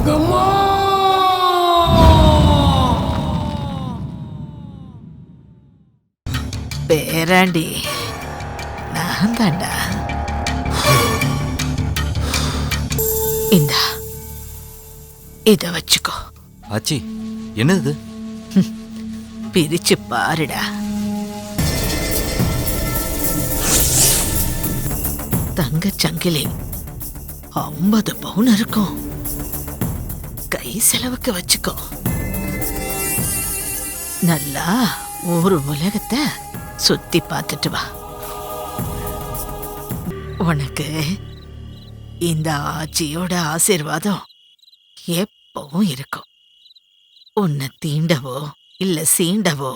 கங்கம்மா! பேராண்டி, நான் தாண்டா. இந்தா, இத வச்சுக்கோ. ஆச்சி, என்னது? பிரிச்சு பாருடா. தங்க சங்கிலி 50 பவுன் இருக்கும். கை செலவுக்கு வச்சுக்கோ. நல்லா ஒரு உலகத்தை சுத்தி பார்த்துட்டு வா. உனக்கு இந்த ஆட்சியோட ஆசீர்வாதம் எப்பவும் இருக்கும். உன்னை தீண்டவோ இல்ல சீண்டவோ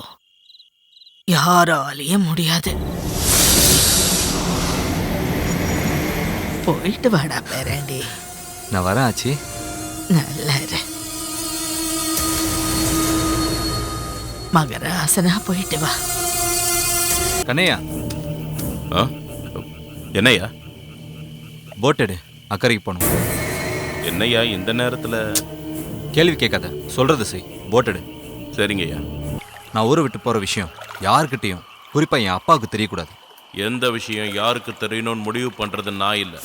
யாராலையும் முடியாது. போயிட்டு வாடா பேராண்டி. நான் வரேன் ஆச்சி. நல்லா இரு. மகராசனா போயிட்டு வா. கண்ணையா, என்னையா? போட் எடு, அக்கறைக்கு போகணும். என்னையா இந்த நேரத்தில்? கேள்வி கேட்காத, சொல்றது செய். போட் எடு. சரிங்கய்யா. நான் ஊரை விட்டு போகிற விஷயம் யாருக்கிட்டையும், குறிப்பாக என் அப்பாவுக்கு தெரியக்கூடாது. எந்த விஷயம் யாருக்கு தெரியணும்னு முடிவு பண்ணுறது நான் இல்லை.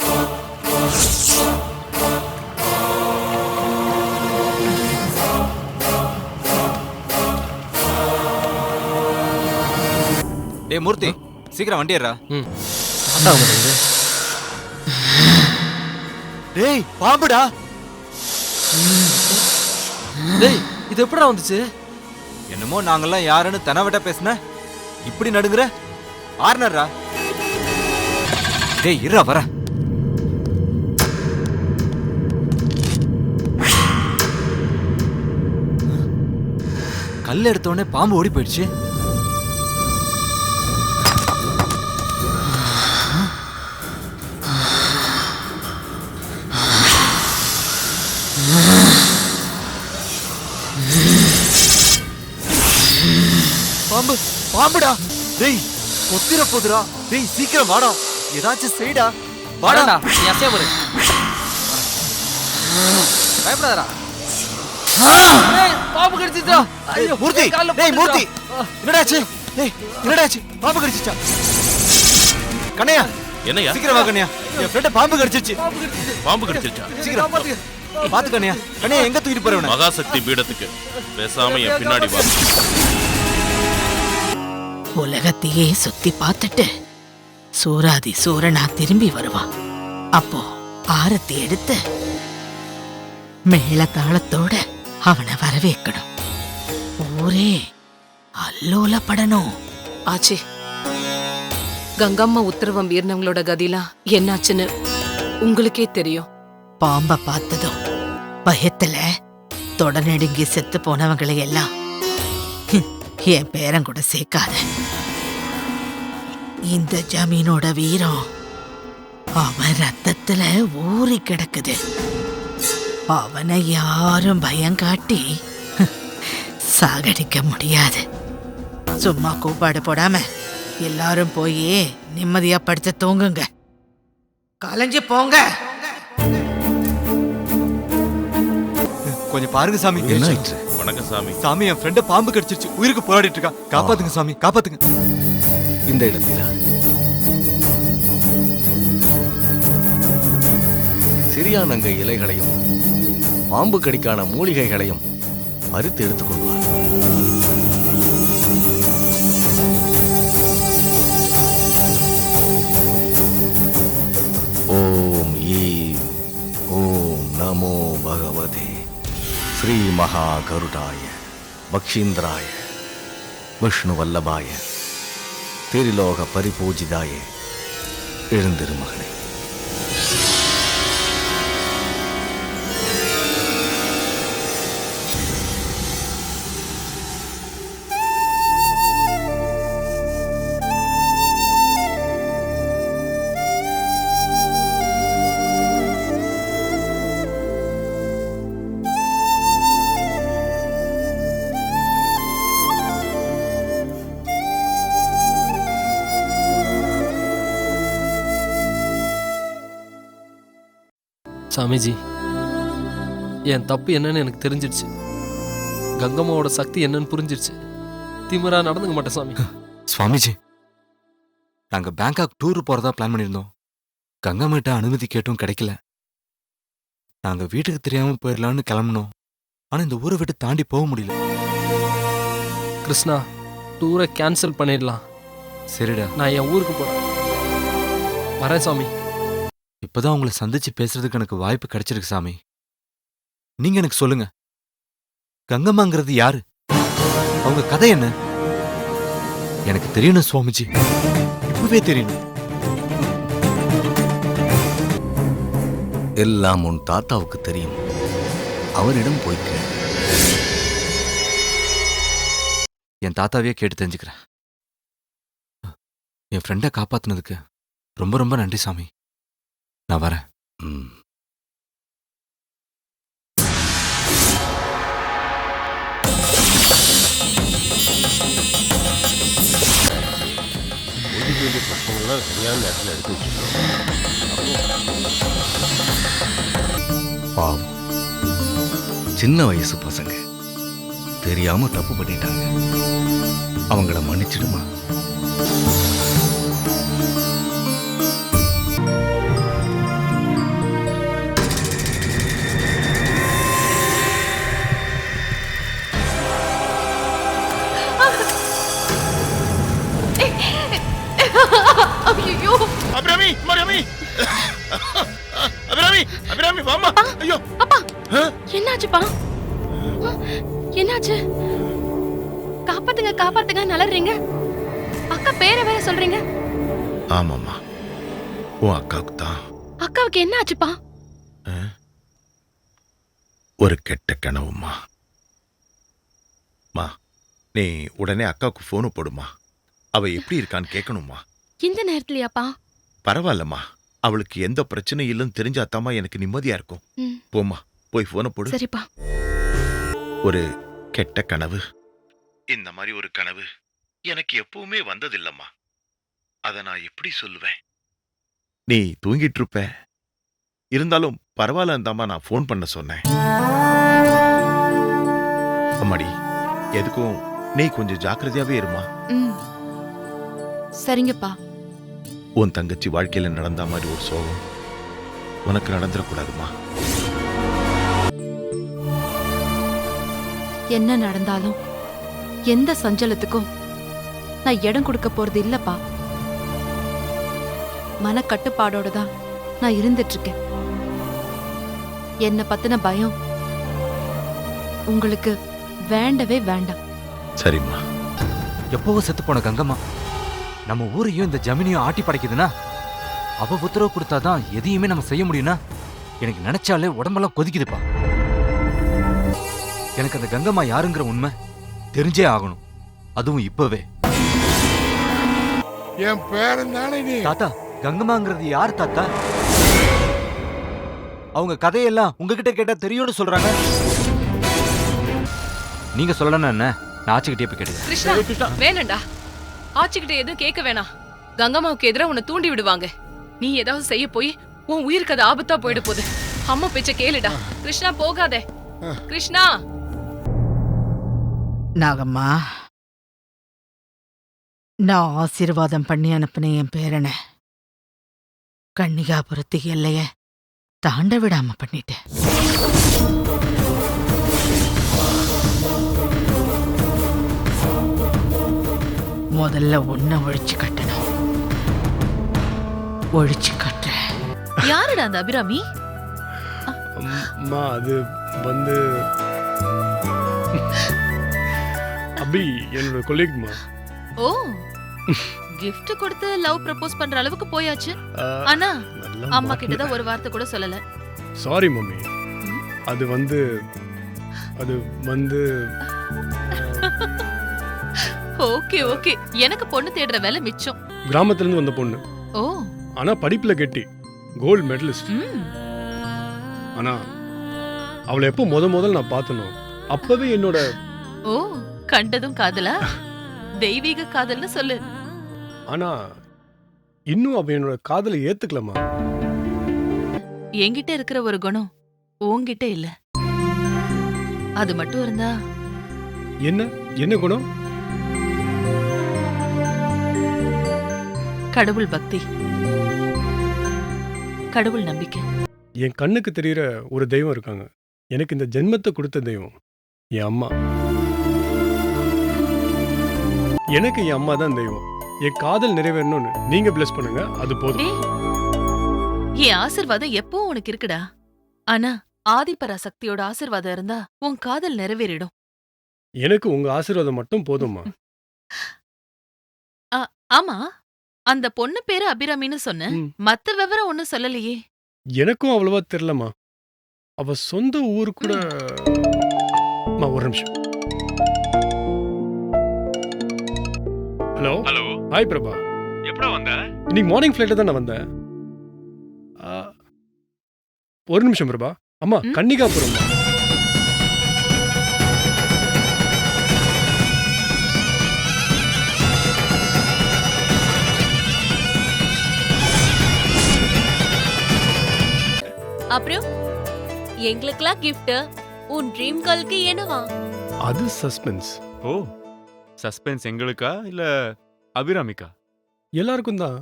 டேய் மூர்த்தி, சீக்கிரம் வண்டி ஏறா. டேய் பாம்புடா. டேய், இது எப்படா வந்துச்சு? என்னமோ நாங்கெல்லாம் யாருன்னு தனவட்ட பேசுன, இப்படி நடுங்குற. ஆர்னர்ரா. டேய் இருடா, வர. கல் எடுத்தோடனே பாம்பு ஓடி போயிடுச்சு. பாம்பு, பாம்புடா. டேய் கொத்திர போதுடா. டேய் சீக்கிரம் வாடா, ஏதாச்சும் செய்டா. வாடா. நீ அசைய போடு. பயப்படாதடா. டேய், பாம்பு கடிச்சிட்டா. ஐயோ மூர்த்தி, டேய் மூர்த்தி, என்னடாச்சு? டேய் என்னடாச்சு? பாம்பு கடிச்சிச்சா? கண்ணையா, என்னையா? சீக்கிரம் வா கண்ணையா. என் ஃப்ரெண்ட பாம்பு கடிச்சிச்சு. பாம்பு கடிச்சிருச்சா? சீக்கிரம் பாத்து கண்ணையா. கண்ணையா எங்க தூக்கிட்டு போறவன? மகாசக்தி பீடத்துக்கு. பேசாம என் பின்னாடி வா. உலகத்தையே சுத்தி பார்த்துட்டு சூராதி சூரனா திரும்பி வருவான். அப்போ ஆரத்தி எடுத்து மேள தாளத்தோட அவனை வரவேற்கணும். ஊரே அல்லோலப்படணும். ஆச்சி, கங்கம்மா உத்தரவம் மீறினவங்களோட கதிலாம் என்னாச்சுன்னு உங்களுக்கே தெரியும். பாம்ப பார்த்ததும் பயத்துல தொடநெடுங்கி செத்து போனவங்களை எல்லாம் என் பேரன் கூட சேர்க்காத. இந்த ஜமீனோட வீரம் அவன் ரத்தத்துல ஊறி கிடக்குது. அவனை யாரும் பயம் காட்டி சாகடிக்க முடியாது. சும்மா கூப்பாடு போடாம எல்லாரும் போய் நிம்மதியா படுத்து தூங்குங்க. கலைஞ்சு போங்க. கொஞ்சம் பாருங்க சாமி. வணக்கம் சாமி. சாமி, என் ஃப்ரெண்ட பாம்பு கடிச்சிருச்சு. உயிருக்கு போராடிட்டு இருக்கா. காப்பாத்துங்க சாமி, காப்பாத்துங்க. இந்த இடத்திலா சிறியானங்கை இலைகளையும் பாம்பு கடிக்கான மூலிகைகளையும் பறித்து எடுத்துக்கொண்டு வா. ஓம் ஈம் ஓம் நமோ பகவதே ஸ்ரீ மகா கருடாய பக்ஷீந்திராய விஷ்ணு வல்லபாய திரிலோக பரிபூஜிதாய. எழுந்திரு மகனே. சாமிஜி, என் தப்பு என்னன்னு எனக்கு தெரிஞ்சிடுச்சு. கங்கம்மாவோட சக்தி என்னன்னு புரிஞ்சிடுச்சு. திமிரா நடந்துக்க மாட்டேன் சாமி. சுவாமிஜி, நாங்க பேங்காக் டூர் போறதா பிளான் பண்ணியிருந்தோம். கங்கம்மிட்ட அனுமதி கேட்டும் கிடைக்கல. நாங்க வீட்டுக்கு தெரியாம போயிடலான்னு கிளம்புனோம். ஆனா இந்த ஊரை விட்டு தாண்டி போக முடியல. கிருஷ்ணா, டூரை கேன்சல் பண்ணிடலாம். சரிடா, நான் என் ஊருக்கு போறேன். வரேன் சாமி. இப்பதான் உங்களை சந்திச்சு பேசுறதுக்கு எனக்கு வாய்ப்பு கிடைச்சிருக்கு சாமி. நீங்க எனக்கு சொல்லுங்க, கங்கம்மாங்கிறது யாரு? அவங்க கதை என்ன? எனக்கு தெரியணும் சுவாமிஜி, இப்பவே தெரியணும். எல்லாம் உன் தாத்தாவுக்கு தெரியும். அவரிடம் போய் கேள். என் தாத்தாவே கேட்டு தெரிஞ்சுக்கிறேன். என் ஃப்ரெண்டை காப்பாத்துனதுக்கு ரொம்ப ரொம்ப நன்றி சாமி. நான் வரேன். ம். பாவம், சின்ன வயசு பசங்க தெரியாம தப்பு பண்ணிட்டாங்க. அவங்கள மன்னிச்சிடுமா? ஐயோ அபிராமி, மரியாமி, அபிராமி, அபிராமி, வாமா. ஐயோ அப்பா, என்னாச்சுப்பா? என்னாச்சு? காப்பாத்துங்க காப்பாத்துங்க நலறீங்க. அக்கா பேரை வேற சொல்றீங்க. ஆமாம்மா, உன் அக்காவுக்கு தான் அக்காவுக்கு என்ன ஆச்சுப்பா? ஒரு கெட்ட கனவுமா. மா, நீ உடனே அக்காவுக்கு போனு போடுமா. அவ எப்படி இருக்கான்னு கேட்கணுமா. இந்த நேரத்துலயாப்பா? பரவாயில்லம்மா, அவளுக்கு எந்த பிரச்சனையும் இல்லைன்னு தெரிஞ்சாத்தாமா எனக்கு நிம்மதியா இருக்கும். ம், போம்மா, போய் போனை போடு. சரிப்பா. ஒரு கெட்ட கனவு, இந்த மாதிரி ஒரு கனவு எனக்கு எப்பவுமே வந்ததில்லம்மா. அத நான் எப்படி சொல்லுவேன்? நீ தூங்கிட்டு இருப்ப. இருந்தாலும் பரவாயில்லந்தாம்மா நான் ஃபோன் பண்ண சொன்னேன். அம்மாடி, எதுக்கும் நீ கொஞ்சம் ஜாக்கிரதையாவே இருமா. ம், சரிங்கப்பா. உன் தங்கச்சி வாழ்க்கையில நடந்த மாதிரி ஒரு சோகம் உனக்கு நடந்துடக்கூடாதுமா. என்ன நடந்தாலும் எந்த சஞ்சலத்துக்கும் நான் இடம் கொடுக்க போறது இல்லப்பா. மனக்கட்டுப்பாடோட தான் நான் இருந்துட்டு இருக்கேன். என்ன பத்தின பயம் உங்களுக்கு வேண்டவே வேண்டாம். சரிம்மா. எப்பவோ செத்து போன கங்கம்மா நம்ம ஊரையும் இந்த ஜமீனையும் ஆட்டி படைக்குதுன்னா, அவ உத்தரவு கொடுத்தாதான் எதையுமே நம்ம செய்ய முடியும்னா, எனக்கு நினைச்சாலே உடம்பெல்லாம் கொதிக்குதுப்பா. எனக்கு அந்த கங்கம்மா யாருங்கிற உண்மை தெரிஞ்சே ஆகணும், அதுவும் இப்பவே. என் பேரன் தானே நீ? தாத்தா, கங்கம்மாங்கிறது யார் தாத்தா? அவங்க கதையெல்லாம் உங்ககிட்ட கேட்டா தெரியும்னு சொல்றாங்க. நீங்க சொல்லலன்னா என்ன? நான் ஆச்சுக்கிட்டே போய் கேட்டுக்கிறேன். கிருஷ்ணா, வேணண்டா. ஆச்சுக்கிட்ட எதுவும் கேட்க வேணாம். கங்கம்மாவுக்கு எதிராக உன்னை தூண்டி விடுவாங்க. நீ ஏதாவது செய்ய போய் உன் உயிருக்கு அது ஆபத்தா போயிட போகுது. அம்மா பேச்ச கேளுடா. கிருஷ்ணா, போகாதே. கிருஷ்ணா. நாகம்மா, நான் ஆசீர்வாதம் பண்ணி அனுப்பின என் பேரனை கன்னிகாபுரத்து எல்லைய தாண்ட விடாம பண்ணிட்டேன். முதல்ல ஒன்ன ஒழிச்சு கட்டணும். ஒழிச்சு கட்டுறேன். யாருடா அந்த அபிராமி? அம்மா, அது வந்து அபி என்னோட கொலீக்மா. ஓ, கிஃப்ட் கொடுத்து லவ் ப்ரப்போஸ் பண்ற அளவுக்கு போயாச்சு. ஆனா அம்மா கிட்ட தான் ஒரு வார்த்தை கூட சொல்லல. Sorry mummy. அது வந்து ஓகே ஓகே, எனக்கு பொண்ணு தேடுற வேலை மிச்சம். கிராமத்துல இருந்து வந்த பொண்ணு. ஓ, ஆனா படிப்புல கெட்டி, கோல்டு மெடலிஸ்ட். ம், ஆனா அவளை எப்போ முதல்ல நான் பார்த்தனோ அப்பவே என்னோட ஓ, கண்டதும் காதலா? தெய்வீக காதல்னு சொல்லு. ஆனா இன்னும் அவ என்னோட காதலை ஏத்துக்கலமா. என்கிட்ட இருக்கிற ஒரு குணம் உன்கிட்ட இல்ல. அது மட்டும் இருந்தா என்ன என்ன குணம்? கடவுள் பக்தி, கடவுள் நம்பிக்கை. என் கண்ணுக்கு தெரியுற ஒரு தெய்வம் இருக்காங்க. எனக்கு இந்த ஜென்மத்தை கொடுத்த தெய்வம் என் அம்மா. எனக்கு என் அம்மா தான் தெய்வம். என் காதல் நிறைவேறணும்னு நீங்க பிளஸ் பண்ணுங்க, அது போதும். டேய், என் ஆசீர்வாதம் எப்பவும் உனக்கு இருக்குடா. ஆனா ஆதிபராசக்தியோட ஆசீர்வாதம் இருந்தா உன் காதல் நிறைவேறிடும். எனக்கு உங்க ஆசீர்வாதம் மட்டும் போதும்மா. ஆமா, அந்த பொண்ணு பேரு அபிராமின்னு சொன்ன. ம். மத்த விவரம் ஒண்ணும் சொல்லலையே. எனக்கும் அவ்வளவா தெரியலம்மா. அவ சொந்த ஊர் கூட. அம்மா, ஒரு நிமிஷம். Hello hello, hi Prabha. எப்படா வந்த? இன்னைக்கு மார்னிங் ஃப்ளைட்ல தான் நான் வந்தேன். ஒரு நிமிஷம் பிரபா. அம்மா, ம்? கன்னிகாபுரம். அப்புறம் எங்களுக்கெல்லாம் கிஃப்ட், உன் ட்ரீம் கேர்ளுக்கு என்னவா? அது சஸ்பென்ஸ். ஓ, சஸ்பென்ஸ் எங்களுக்கா இல்ல அபிராமிக்கா? எல்லாருக்கும் தான்.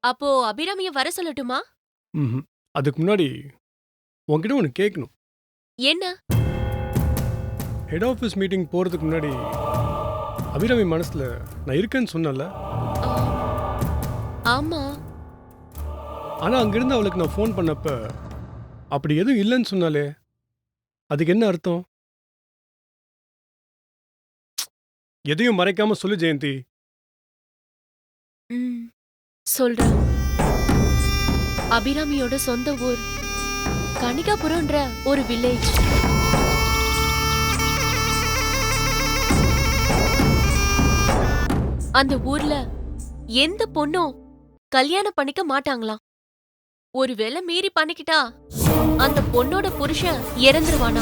அப்போ அபிராமிய வர சொல்லட்டுமா? அதுக்கு முன்னாடி உன்கிட்ட ஒன்று கேட்கணும். என்ன? ஹெட் ஆஃபீஸ் மீட்டிங் போறதுக்கு முன்னாடி அபிராமி மனசுல நான் இருக்கேன்னு சொன்னல. ஆ, ஆமா. ஆனா அங்கிருந்து அவளுக்கு நான் ஃபோன் பண்ணப்ப அப்படி எதுவும் இல்லைன்னு சொன்னாலே, அதுக்கு என்ன அர்த்தம்? எதையும் மறைக்காம சொல்லு ஜெயந்தி. ம், சொல்றேன். அபிராமியோட சொந்த ஊர் கனிகாபுரம்ன்ற ஒரு வில்லேஜ். அந்த ஊர்ல எந்த பொண்ணும் கல்யாணம் பண்ணிக்க மாட்டாங்களாம். ஒருவேளை மீறி பண்ணிக்கிட்டா அந்த பொண்ணோட புருஷன் இறந்துருவானா.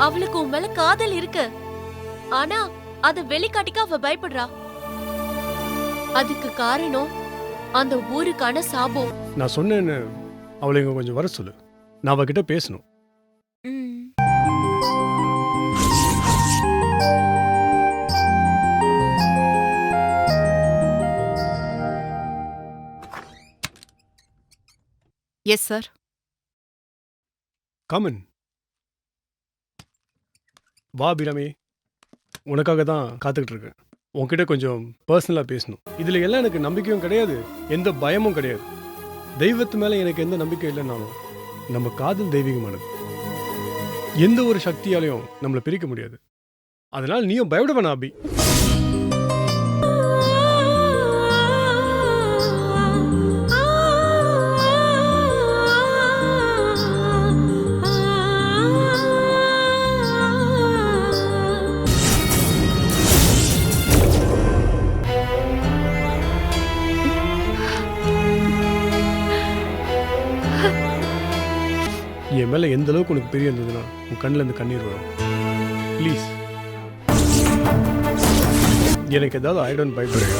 அவளுக்கு உன் மேல காதல் இருக்கு, ஆனா அத வெளிக்காட்டிக்க அவ பயப்படுறா. அதுக்கு காரணம் அந்த ஊருக்கான சாபம். நான் சொன்னேன்னு அவளை இங்க கொஞ்சம் வர சொல்லு. நான் அவகிட்ட பேசணும். ம். Yes sir. காமன், வா அபிராமி. உனக்காக தான் காத்துக்கிட்டு இருக்கேன். உன்கிட்ட கொஞ்சம் பர்சனலாக பேசணும். இதில் எல்லாம் எனக்கு நம்பிக்கையும் கிடையாது, எந்த பயமும் கிடையாது. தெய்வத்து மேலே எனக்கு எந்த நம்பிக்கை இல்லைன்னாலும் நம்ம காதல் தெய்வீகமானது. எந்த ஒரு சக்தியாலையும் நம்மளை பிரிக்க முடியாது. அதனால் நீயும் பயப்பட வேணாம் அபி. என் மேலே எந்த அளவுக்கு உனக்கு பெரிய இருந்ததுன்னா உன் கண்ணில் இருந்து கண்ணீர் வரும். ப்ளீஸ், எனக்கு ஏதாவது ஆயிடும்னு பயப்படுறியா?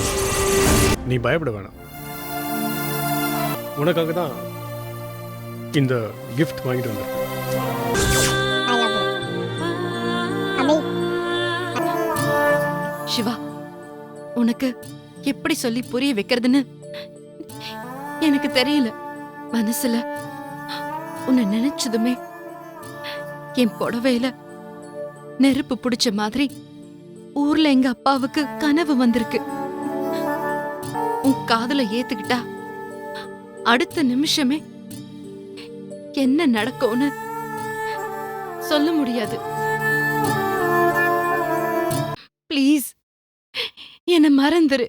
நீ பயப்பட வேணாம். உனக்காக தான் இந்த கிஃப்ட் வாங்கிட்டு வந்தேன். சிவா, உனக்கு எப்படி சொல்லி புரிய வைக்கிறதுன்னு எனக்கு தெரியல. மனசுல உன்னை நினைச்சதுமே என் புடவையில நெருப்பு பிடிச்ச மாதிரி ஊர்ல எங்க அப்பாவுக்கு கனவு வந்திருக்கு. உன் காதுல ஏத்துக்கிட்டா அடுத்த நிமிஷமே என்ன நடக்கும்னு சொல்ல முடியாது. ப்ளீஸ், என்ன மறந்துரு.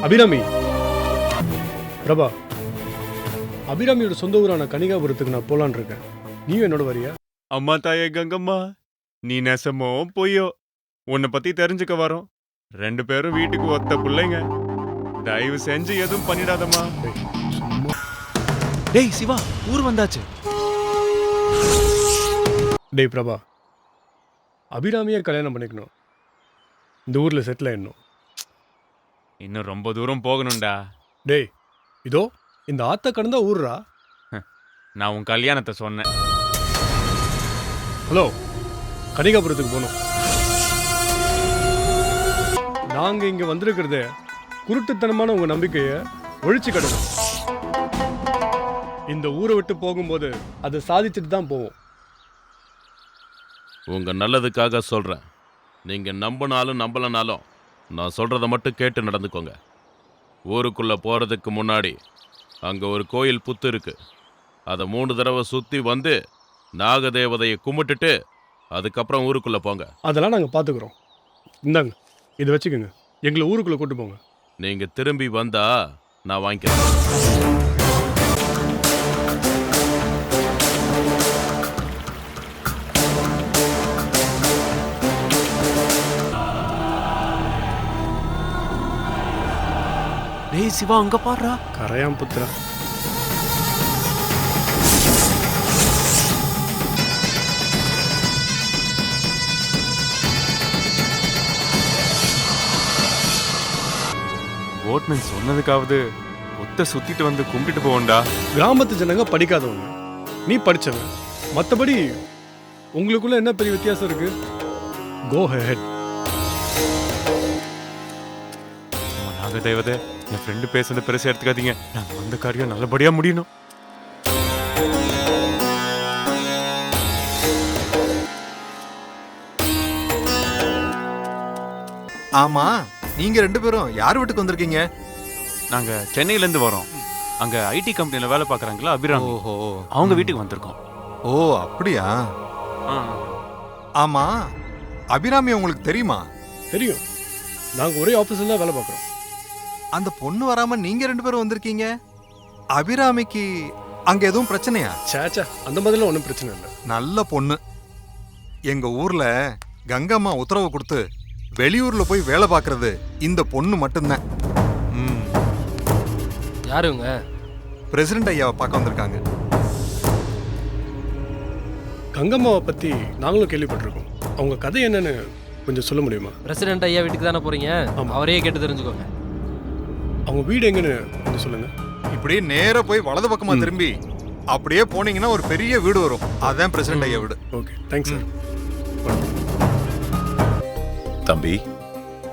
அபிராமி, பிரபா, அபிராமியோட சொந்த ஊரான கனிகாபுரத்துக்கு நான் போலான் இருக்கேன். நீயும் என்னோட வரியா? அம்மா தாயே கங்கம்மா, நீ நெசமோ பொய்யோ உன்னை பத்தி தெரிஞ்சுக்க வரோம். 2 பேரும் வீட்டுக்கு ஒத்த பிள்ளைங்க. தயவு செஞ்சு எதுவும் பண்ணிடாதம்மா. சும்மா. டேய் சிவா, ஊர் வந்தாச்சு. டேய் பிரபா, அபிராமியை கல்யாணம் பண்ணிக்கணும். இந்த ஊர்ல செட்டில் ஆயிடணும். இன்னும் ரொம்ப தூரம் போகணும்டா. டேய், இதோ இந்த ஆத்த கடந்தா ஊர்ரா. நான் உன் கல்யாணத்தை சொன்னேன். ஹலோ, கனிகாபுரத்துக்கு போனோம். நாங்க இங்க வந்திருக்கிறத குருட்டுத்தனமான உங்க நம்பிக்கையை ஒழிச்சு கட்டணும். இந்த ஊரை விட்டு போகும்போது அதை சாதிச்சுட்டு தான் போவோம். உங்க நல்லதுக்காக சொல்றேன். நீங்க நம்பினாலும் நம்பலனாலும் நான் சொல்றத மட்டும் கேட்டு நடந்துக்கோங்க. ஊருக்குள்ள போறதுக்கு முன்னாடி அங்க ஒரு கோயில் புத்து இருக்கு. அதை 3 தடவை சுத்தி வந்து நாகதேவதையை கும்பிட்டுட்டு அதுக்கப்புறம் ஊருக்குள்ள போங்க. அதெல்லாம் நாங்க பாத்துக்கிறோம். இந்தாங்க, இதை வச்சுக்கோங்க. எங்களை ஊருக்குள்ள கூட்டு போங்க. நீங்க திரும்பி வந்தா நான் வாங்கிக்கிறேன். டேய் சிவா, அங்க பாருடா. கரையான் புத்திரா. ஓட்மேன் சொன்னதுக்காவது ஒத்த சுத்திட்டு வந்து கும்பிட்டுட்டு போவோம்டா. கிராமத்து ஜனங்க படிக்காதவங்க, நீ படிச்சவன். மற்றபடி உங்களுக்குள்ள என்ன பெரிய வித்தியாசம் இருக்கு? கோ ஹெட். நாகதேவதை, என் ஃப்ரெண்டு பேசுறத பெருசா எடுத்துக்காதீங்க. நாங்க வந்த காரியம் நல்லபடியா முடியணும். ஆமா, நீங்க 2 பேரும் யார் வீட்டுக்கு வந்திருக்கீங்க? நாங்க சென்னையில இருந்து வரோம். அங்க ஐடி கம்பெனில வேலை பார்க்கறாங்களா அபிராமி. ஓஹோ, அவங்க வீட்டுக்கு வந்திருக்கோம். ஓ அப்படியா? ஆ. ஆமா, அபிராமி உங்களுக்கு தெரியுமா? தெரியும், நாங்க ஒரே ஆபீஸ்ல தான் வேலை பார்க்குறோம். அந்த பொண்ணு வராம நீங்க 2 பேரும் வந்திருக்கீங்க. அபிராமிக்கு அங்க எதுவும் பிரச்சனையா? சேச்சா, அந்த மாதிரிலாம் ஒன்றும் பிரச்சனை இல்லை. நல்ல பொண்ணு. எங்க ஊர்ல கங்கம்மா உத்தரவு கொடுத்து வெளியூர்ல போய் வேலை பார்க்கறது இந்த பொண்ணு மட்டும்தான். யாருங்க? பிரசிடென்ட் ஐயாவை பார்க்க வந்திருக்காங்க. கங்கம்மாவை பத்தி நாங்களும் கேள்விப்பட்டிருக்கோம். அவங்க கதை என்னன்னு கொஞ்சம் சொல்ல முடியுமா? பிரசிடென்ட் ஐயா வீட்டுக்கு தானே போறீங்க? அவரே கேட்டு தெரிஞ்சுக்கோங்க. அவங்க வீடு எங்கன்னு கொஞ்சம் சொல்லுங்க. இப்படியே நேரா போய் வலது பக்கமா திரும்பி அப்படியே போனீங்கன்னா ஒரு பெரிய வீடு வரும். அதான் பிரசிடென்ட் ஐயா வீடு. Okay, thanks sir. தம்பி,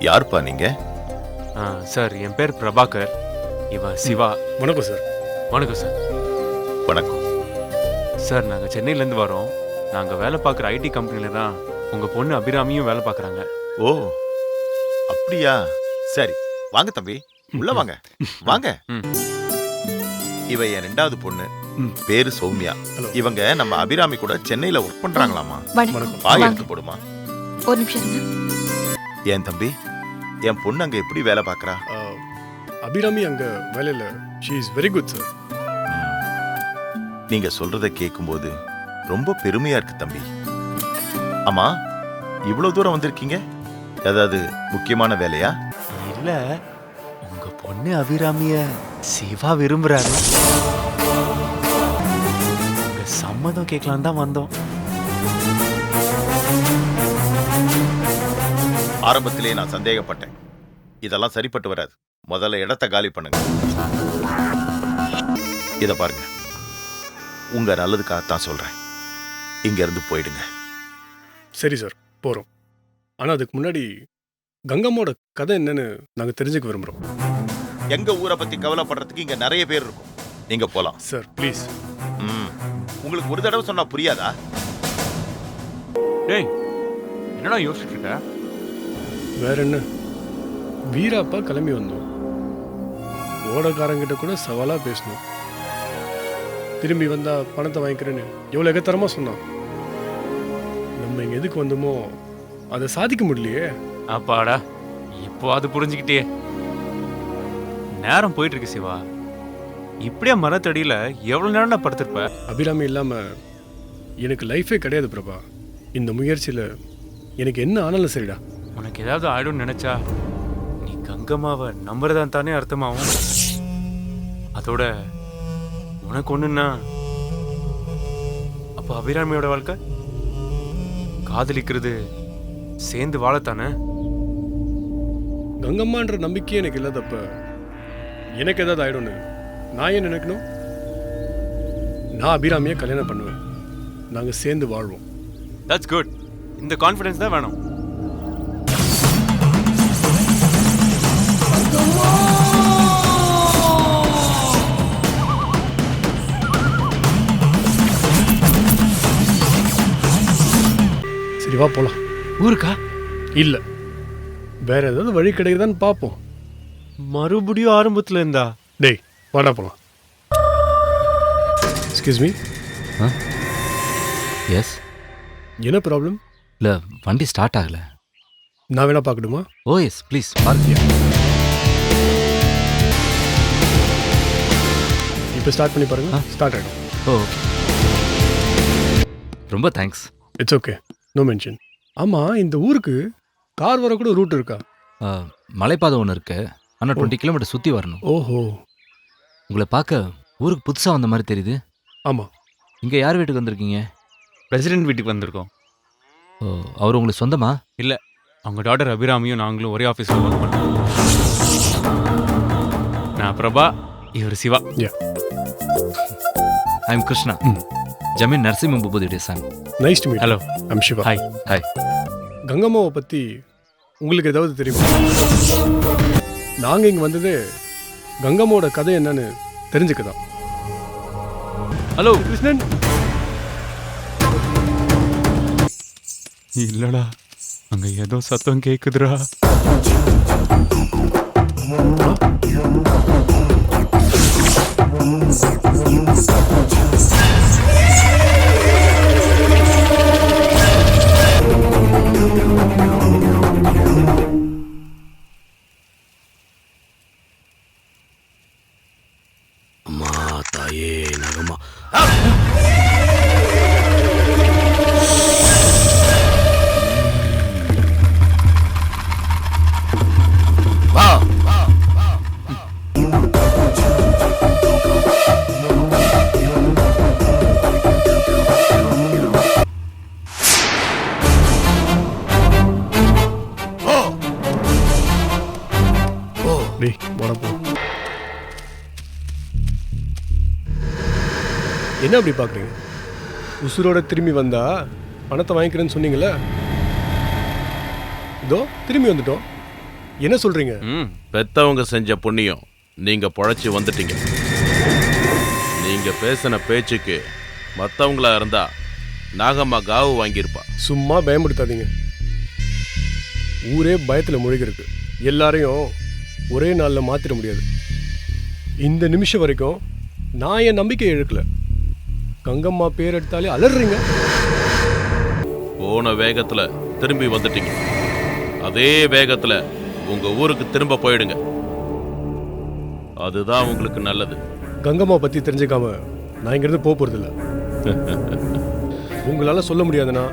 யாருப்பா நீங்க? சார், என் பேர் பிரபாகர். இவ சிவா. வணக்கம் சார். வணக்கம் சார். வணக்கம் சார், நாங்க சென்னையில இருந்து வரோம். நாங்க வேலை பார்க்குற ஐடி கம்பெனில தான் உங்க பொண்ணு அபிராமியும் வேலை பார்க்கறாங்க. ஓ அப்படியா? சரி, வாங்க தம்பி, உள்ள வாங்க. வாங்க. இவ என் 2வது பொண்ணு, பேரு சௌமியா. இவங்க நம்ம அபிராமி கூட சென்னையில ஒர்க் பண்றாங்களாமா. வாய் எடுத்து போடுமா. ஒரு நிமிஷம் இருங்க. ஏன் தம்பி, என் பொண்ணு அங்க எப்படி வேலை பார்க்கறா? அபிராமி அங்க வேலையில she is very good sir. நீங்க சொல்றத கேட்கும்போது ரொம்ப பெருமையா இருக்கு தம்பி. ஆமா, இவ்வளவு தூரம் வந்திருக்கீங்க, ஏதாவது முக்கியமான வேலையா? இல்ல, உங்க பொண்ணு அபிராமிய சிவா விரும்புறாரு. உங்க சம்மதம் கேட்கலாம் தான் வந்தோம். ஆரம்பத்திலே நான் சந்தேகப்பட்டேன். இதெல்லாம் சரிப்பட்டு வராது. முதல்ல இடத்த காலி பண்ணுங்க. இத பாருங்க, உங்க நல்லதுக்காகத்தான் சொல்றேன். இங்க இருந்து போயிடுங்க. சரி சார், போறோம். ஆனா அதுக்கு முன்னாடி கங்கம்மாவோட கதை என்னன்னு நாங்க தெரிஞ்சுக்க விரும்புறோம். எங்க ஊரை பத்தி கவலைப்படுறதுக்கு இங்க நிறைய பேர் இருக்கும். நீங்க போலாம் சார், ப்ளீஸ். உங்களுக்கு ஒரு தடவை சொன்னா புரியாதா? டேய், என்னடா யோசிச்சுட்டு இருக்க? வேற என்ன, வீராப்பா கிளம்பி வந்தோம். ஓடக்காரங்கிட்ட கூட சவாலா பேசணும். திரும்பி வந்தா பணத்தை வாங்கிக்கிறேன்னு எவ்வளவு எகத்தரமா சொன்னான். நம்ம இங்க எதுக்கு வந்தோமோ அதை சாதிக்க முடியலையே. அப்பாடா, இப்போ அது புரிஞ்சுக்கிட்டே. நேரம் போயிட்டு இருக்கு சிவா. இப்படியே மரத்தடியில எவ்வளவு நேரம் நான் படுத்திருப்ப? அபிராமி இல்லாம எனக்கு லைஃபே கிடையாது பிரபா. இந்த முயற்சியில எனக்கு என்ன ஆனாலும் சரிடா. உனக்கு ஏதாவது ஆயிடும்னு நினைச்சா நீ கங்கம்மாவை நம்புறதான் தானே அர்த்தமாகும். அதோட உனக்கு ஒண்ணுன்னா அப்ப அபிராமியோட வாழ்க்கை காதலிக்கிறது சேர்ந்து வாழத்தானே. கங்கம்மான்ற நம்பிக்கையே எனக்கு இல்லாதப்ப எனக்கு ஏதாவது ஆயிடும்னு நான் ஏன் நினைக்கணும்? நான் அபிராமியை கல்யாணம் பண்ணுவேன். நாங்கள் சேர்ந்து வாழ்வோம். That's good. இந்த கான்ஃபிடன்ஸ் தான் வேணும். சரி வா போலாம். ஊருக்கா? இல்ல, வேற ஏதாவது வழி கிடைக்குதான்னு பார்ப்போம். மறுபடியும் ஆரம்பத்துல இருந்தா? டேய் வாடா போலாம். Excuse me. எஸ். என்ன ப்ராப்ளம்? இல்ல, வண்டி ஸ்டார்ட் ஆகல. நான் வேணா பார்க்கணுமா? ஓ எஸ் ப்ளீஸ் பார்க்கியா. இப்போ ஸ்டார்ட் பண்ணி பாருங்க. ஸ்டார்ட் ஆகிடும். ஓ ஓகே, ரொம்ப thanks. It's okay, no mention. ஆமாம், இந்த ஊருக்கு கார் வர கூட ரூட் இருக்கா? மலைப்பாதை ஒன்று இருக்கு, ஆனால் 20 கிலோமீட்டர் சுற்றி வரணும். ஓஹோ. உங்களை பார்க்க ஊருக்கு புதுசாக வந்த மாதிரி தெரியுது. ஆமாம். இங்கே யார் வீட்டுக்கு வந்திருக்கீங்க? பிரசிடென்ட் வீட்டுக்கு வந்திருக்கோம். ஓ, அவர் உங்களுக்கு சொந்தமா? இல்லை, அவங்க டாட்டர் அபிராமியும் நாங்களும் ஒரே ஆஃபீஸில் ஒர்க் பண்ணுறோம். நான் பிரபா, இவர் சிவா. ஐ எம் கிருஷ்ணா, ஜமீன் நரசிம்ம பூபதியுடைய son. Nice to meet. Hello, I'm Shiva. Hi. Hi. கங்கம்மாவை பற்றி உங்களுக்கு ஏதாவது தெரியுமா? நாங்கள் இங்கே வந்தது கங்கம்மாவோட கதை என்னன்னு தெரிஞ்சுக்கதான். ஹலோ கிருஷ்ணன். இல்லடா, அங்க ஏதோ சத்தம் கேக்குதுடா. அம்மா தாயே நகமா. டேய் வாடா போ. என்ன அப்படி பார்க்குறீங்க? உசுரோட திரும்பி வந்தா பணத்தை வாங்கிக்கிறேன்னு சொன்னீங்களே, இதோ திரும்பி வந்துட்டோம். என்ன சொல்றீங்க? பெத்தவங்க செஞ்ச புண்ணியம், நீங்க பொழைச்சி வந்துட்டீங்க. நீங்க பேசின பேச்சுக்கு மற்றவங்களா இருந்தா நாகம்மா காவு வாங்கியிருப்பா. சும்மா பயமுடுத்தாதீங்க. ஊரே பயத்தில் முழுகிருக்கு. எல்லாரையும் ஒரே நாளில் மாற்றிட முடியாது. இந்த நிமிஷம் வரைக்கும் நான் என் நம்பிக்கையை இழக்கல. கங்கம்மா பேர் எடுத்தாலே அலறீங்க. போன வேகத்துல திரும்பி வந்துட்டீங்க. அதே வேகத்துல உங்க ஊருக்கு திரும்ப போயிடுங்க. அதுதான் உங்களுக்கு நல்லது. கங்கம்மா பற்றி தெரிஞ்சுக்காம நான் இங்கிருந்து போக போகிறதில்ல. உங்களால் சொல்ல முடியாதுன்னா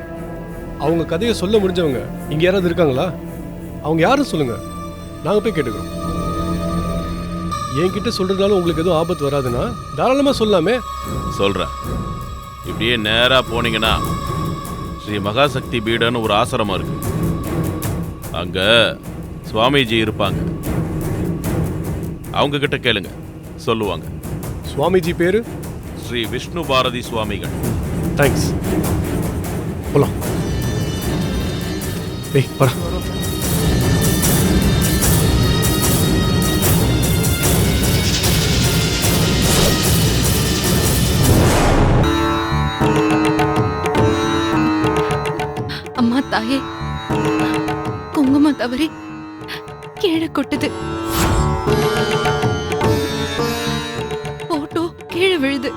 அவங்க கதையை சொல்ல முடிஞ்சவங்க இங்கே யாராவது இருக்காங்களா? அவங்க யாரும் சொல்லுங்க, நாங்கள் போய் கேட்டுக்கிறோம். என்கிட்ட சொல்றதுனால உங்களுக்கு எதுவும் ஆபத்து வராதுன்னா தாராளமாக சொல்லலாமே. சொல்றேன். இப்படியே நேரா போனீங்கன்னா ஸ்ரீ மகாசக்தி பீடன்னு ஒரு ஆசிரமம் இருக்கு. அங்க சுவாமிஜி இருப்பாங்க. அவங்க கிட்ட கேளுங்க, சொல்லுவாங்க. சுவாமிஜி பேரு? ஸ்ரீ விஷ்ணு பாரதி சுவாமிகள். தேங்க்ஸ். போலாம். டேய் வர. அம்மா தாயே, குங்குமம் தவறி கீழே கொட்டுது. போட்டோ கீழே விழுது.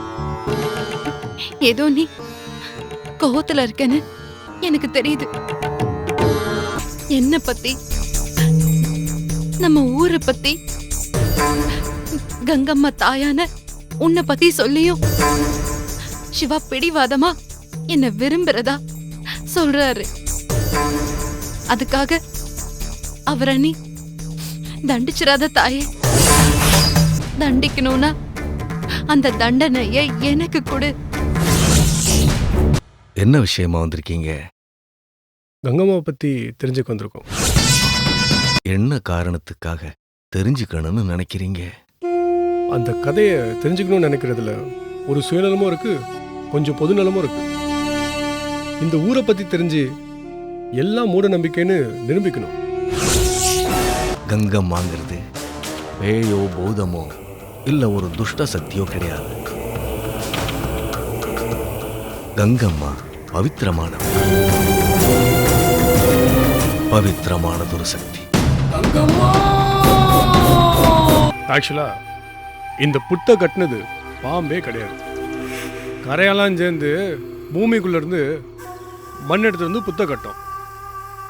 ஏதோ நீ கோவத்துல இருக்கன்னு எனக்கு தெரியுது. என்ன பத்தி, நம்ம ஊரை பத்தி, கங்கம்மா தாயான உன்னை பத்தி சொல்லியும் சிவா பிடிவாதமா என்ன விரும்புறதா சொல்றாரு. அதுக்காக அவரை நீ தண்டிச்சிடாத தாயே. தண்டிக்கணும்னா அந்த தண்டனையை எனக்கு கொடு. என்ன விஷயமா வந்திருக்கீங்க? கங்கம்மாவை பற்றி தெரிஞ்சுக்க வந்திருக்கோம். என்ன காரணத்துக்காக தெரிஞ்சுக்கணும்னு நினைக்கிறீங்க? அந்த கதையை தெரிஞ்சுக்கணும்னு நினைக்கிறதுல ஒரு சுயநலமும் இருக்கு, கொஞ்சம் பொதுநலமும் இருக்கு. இந்த ஊரை பத்தி தெரிஞ்சு எல்லாம் மூட நம்பிக்கைன்னு நிரூபிக்கணும். கங்கம்மாங்கிறது பேயோ பூதமோ இல்ல ஒரு துஷ்ட சக்தியோ கிடையாது. கங்கம்மா பவித்திரமானதொரு சக்தி. ஆக்சுவலா இந்த புத்தை கட்டினது பாம்பே கிடையாது. கரையெல்லாம் சேர்ந்து பூமிக்குள்ள இருந்து மண் எடுத்து வந்து புத்தை கட்டும்.